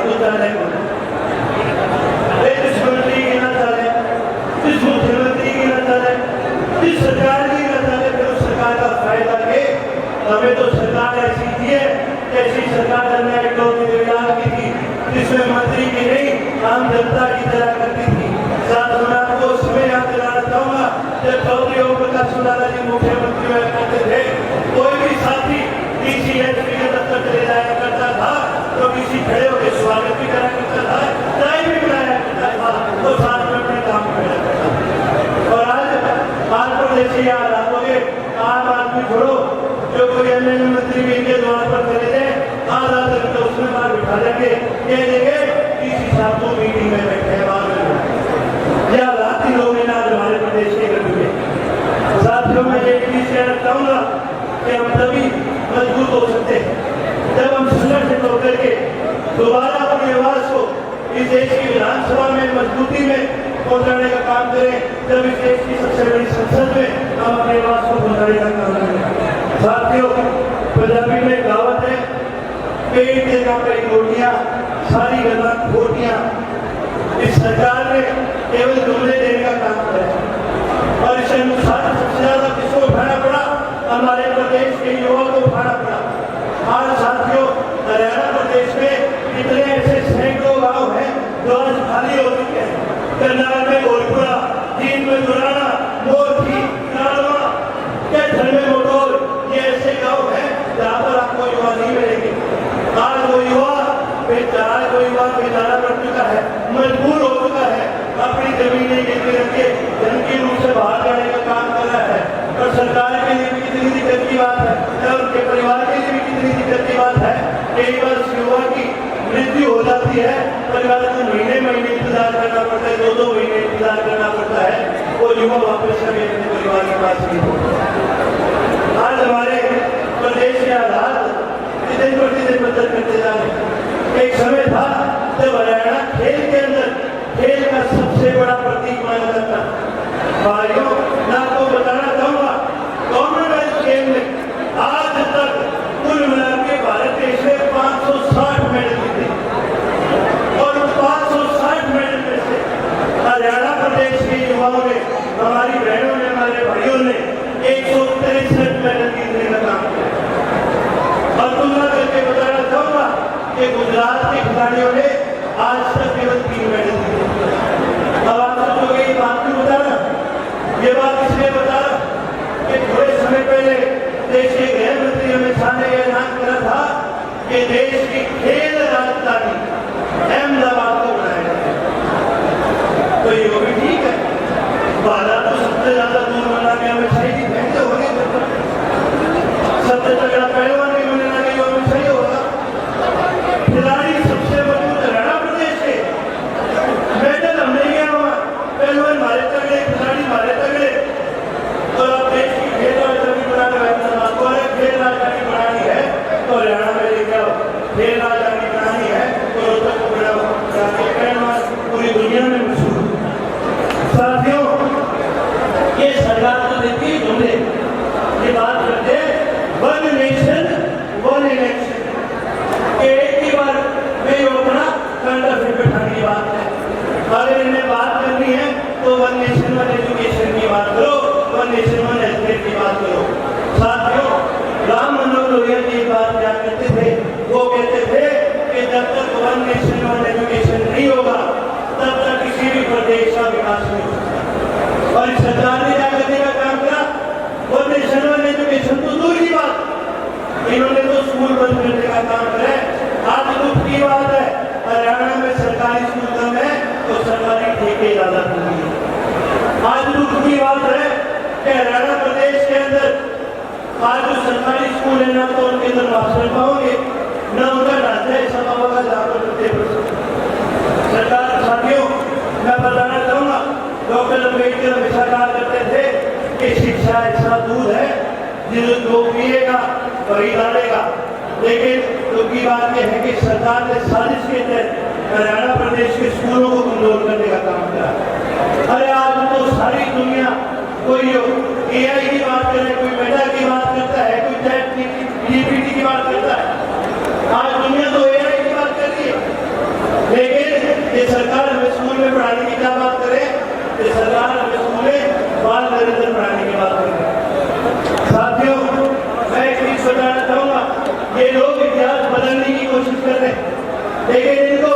को चाले, जिस मंत्री की ना चाले, जिस मुख्यमंत्री की ना चाले, जिस सरकार की ना चाले, फिर उस सरकार का फायदा के हमें तो सरकार ऐसी थी है, ऐसी सरकार जननायक ज्योतिरादित्य की थी, जिसमें मंत्री की नहीं आम जनता की तरह करती थी। साथ में आपको उसमें याद दिलाना चाहूंगा, जब चौधरी ओम प्रकाश चौटाला जी मुख्यमंत्री हुआ करते थे, कोई भी साथी डीसीएसपी के दफ्तर चले जाया करता था तो किसी खड़े होकर स्वागत भी करा करता था, चाय भी पिलाया करता था, तो साथ में अपने काम में करता था। और आज प्रदेश के हालात हो गए, आम आदमी छोड़ो, जो कोई एमएलए मंत्री भी इनके द्वार पर चले जाए, आधा घंटा उसमें बाहर बिठा देंगे, कह देंगे किसी साहब को मीटिंग में बैठे हैं, बाद में या रात ही लोग आज हमारे प्रदेश के घर हुए। साथियों में एक चीज कहना चाहूंगा कि हम तभी मजबूत हो सकते हैं जब हम संगठित होकर के दोबारा अपनी आवाज को इस देश की विधानसभा में मजबूती में पहुंचाने का काम करें, जब इस देश की सबसे बड़ी संसद में हम अपनी आवाज को पहुंचाने का काम करें। साथियों, पंजाबी में कहावत है, पेट के काम कई रोटियां, सारी गल्ला खोटियां। इस सरकार ने केवल जुमले देने का काम किया और इस अनुसार सबसे ज्यादा किसको उठाना पड़ा? हमारे प्रदेश के युवा को उठाना पड़ा। आज साथियों, हरियाणा प्रदेश में इतने ऐसे सैकड़ों गांव हैं जो आज खाली हो चुके हैं। करनाल में गोलपुरा, जींद में दुराना, मोरथी, कालवा, कैथल में मोटोर, ये ऐसे गांव हैं जहाँ पर आपको युवा नहीं मिलेंगे। आज वो युवा बेचारा बन चुका है, मजबूर हो चुका है, अपनी जमीनें गिरवी रखे धमकी रूप से बाहर जाने का काम कर रहा है। और सरकार के लिए भी कितनी दिक्कत की बात है, और उनके परिवार के लिए भी कितनी दिक्कत की बात है। कई बार युवा की मृत्यु हो जाती है, परिवार को महीने महीने इंतजार करना पड़ता है, 2-2 महीने इंतजार करना पड़ता है, वो युवा वापस कभी अपने परिवार के पास नहीं होता। आज हमारे प्रदेश के हालात दिन प्रतिदिन बदल करते जा रहे हैं। एक समय था जब हरियाणा खेल के अंदर खेल का सबसे बड़ा प्रतीक माना जाता। भाइयों, मैं आपको बताना चाहूंगा, कॉमनवेल्थ गेम में आज तक कुल मिलाकर के भारत देश में 560 मेडल जीते और 560 मेडल में से हरियाणा प्रदेश के युवाओं ने, हमारी बहनों ने, हमारे भाइयों ने 163 मेडल जीतने का काम किया। और तुलना करके बताना चाहूंगा कि गुजरात के खिलाड़ियों ने आज तक केवल 3 मेडल जीते। अब आप सोचोगे ये बात क्यों बता रहा? ये बात इसलिए बता रहा कि थोड़े समय पहले देश के गृह मंत्री अमित शाह ने यह ऐलान करा था कि देश की खेल राजधानी अहमदाबाद को बनाया जाएगा। तो ये भी ठीक है, बाला तो सबसे ज्यादा दूर बना के अमित शाह जी पहले हो गए, सबसे तगड़ा पहलवान सही होगा। खिलाड़ी सबसे मजबूत हरियाणा प्रदेश के, मेडल हम नहीं गए वहां, पहलवान हमारे तगड़े, खिलाड़ी हमारे तगड़े। और अब देश की खेल राजधानी बनाने वाले खेल राजधानी बनानी है तो हरियाणा में लेके आओ, खेल राजधानी बनानी है तो रोहतक को बनाओ, पहलवान पूरी दुनिया में मशहूर। साथियों, ये सरकार तो देती है जुमले, ये बात करते वन नेशन वन इलेक्शन, एक ही बार में अपना कंडा फिर बैठाने की बात है। अगर इन्हें बात करनी है तो वन नेशन वन एजुकेशन की बात करो, वन नेशन वन हेल्थकेयर की बात करो। साथियों, राम मनोहर लोहिया जी बात क्या कहते थे? वो कहते थे कि जब तक वन नेशन वन एजुकेशन नहीं होगा तब तक किसी भी प्रदेश का विकास नहीं हो सकता। और सरकार ने क्या करने का काम करा? वन नेशन वन एजुकेशन तो दूर की बात, इन्होंने तो स्कूल बंद करने का काम करा है। आज दुख की बात है, हरियाणा में सरकारी स्कूल कम है तो सरकारी ठेके ज्यादा खुली है। आज दुख की बात है कि हरियाणा प्रदेश के अंदर आज जो सरकारी स्कूल है ना तो उनके अंदर मास्टर पाओगे, न उनका ढांचा ऐसा होगा जहाँ पर बच्चे पढ़ सकते। सरकार, साथियों, मैं बताना चाहूंगा, डॉक्टर अम्बेडकर हमेशा कहा करते थे कि शिक्षा ऐसा दूध है जो पिएगा वही डालेगा। लेकिन दुख की बात यह है कि सरकार ने साजिश के तहत हरियाणा प्रदेश के स्कूलों को कमजोर करने का काम किया। अरे आज तो सारी दुनिया, कोई एआई की बात करे, कोई मेटा की बात करता है, कोई चैट जीपीटी की बात करता है। आज दुनिया तो एआई की बात कर रही है। बढ़ाने की क्या बात करे कि सरकार अपने स्कूल में बाल निरंतर बढ़ाने की बात करे। साथियों, मैं एक चीज बताना चाहूंगा, ये लोग इतिहास बदलने की कोशिश कर रहे हैं, लेकिन इनको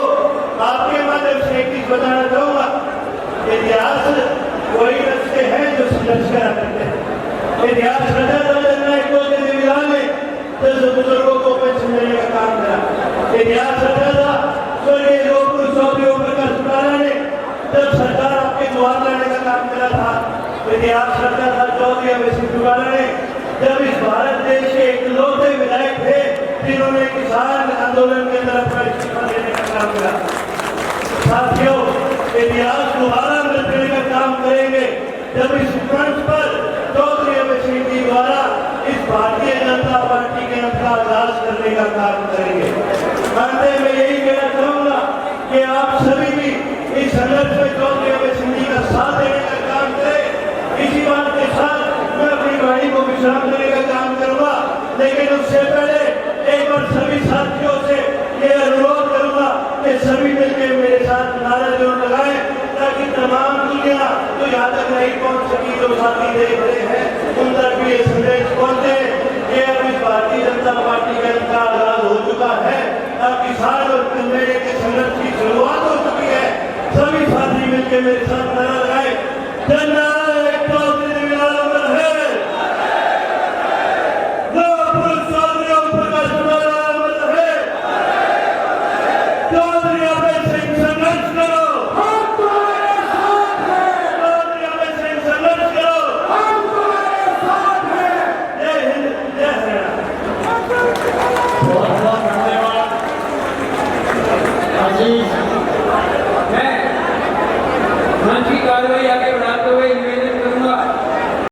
आपके माध्यम से एक चीज बताना चाहूंगा, इतिहास वही रचते हैं जो संघर्ष करा करते हैं। इतिहास रचा था जननायक विधान में, दस बुजुर्गों को पेंशन देने का काम करा। इतिहास रचा था स्वर्गीय लोकपुरुष चौधरी ओम प्रकाश चौटाला ने, जब सरकार आपके द्वार लाने का काम करा था। इतिहास रचा था चौधरी अभय सिंह चौटाला ने, जब इस भारत देश के इकलौते विधायक थे जिन्होंने किसान आंदोलन के अंदर अपना इस्तीफा देने का काम करा। साथियों, इतिहास दोबारा बदलने का काम करेंगे जब इस मंच पर चौधरी अभय सिंह जी द्वारा इस भारतीय जनता पार्टी के नाम का आगाज करने का काम करेंगे। अंत में यही कहना चाहूंगा कि आप सभी भी इस संघर्ष में चौधरी अभय सिंह जी का साथ देने का काम करें। इसी बात के साथ मैं अपनी वाणी को विश्राम देने का काम करूंगा, लेकिन उससे पहले एक बार सभी साथियों से ये अनुरोध करूंगा कि सभी मिलकर मेरे साथ नारा जरूर लगाएं, ताकि तमाम दुनिया जो यहाँ तक नहीं पहुँच सकी, जो साथी देख रहे हैं, उन तक भी ये संदेश पहुँचे कि अब इस भारतीय जनता पार्टी का आगाज हो चुका है। अब किसान और मेरे के संघर्ष की शुरुआत हो चुकी है। सभी साथी मिलकर मेरे साथ नारा लगाए, जननायक चौधरी विलाल अमर है, लोकपुरुष चौधरी ओम प्रकाश चौटाला अमर है, चौधरी अभय सिंह संघर्ष करो, हम तुम्हारे साथ हैं, चौधरी अभय सिंह संघर्ष करो, हम तुम्हारे साथ हैं। जय हिंद, जय हरियाणा। बहुत बहुत धन्यवाद अजीज। मैं मंच की कार्रवाई आगे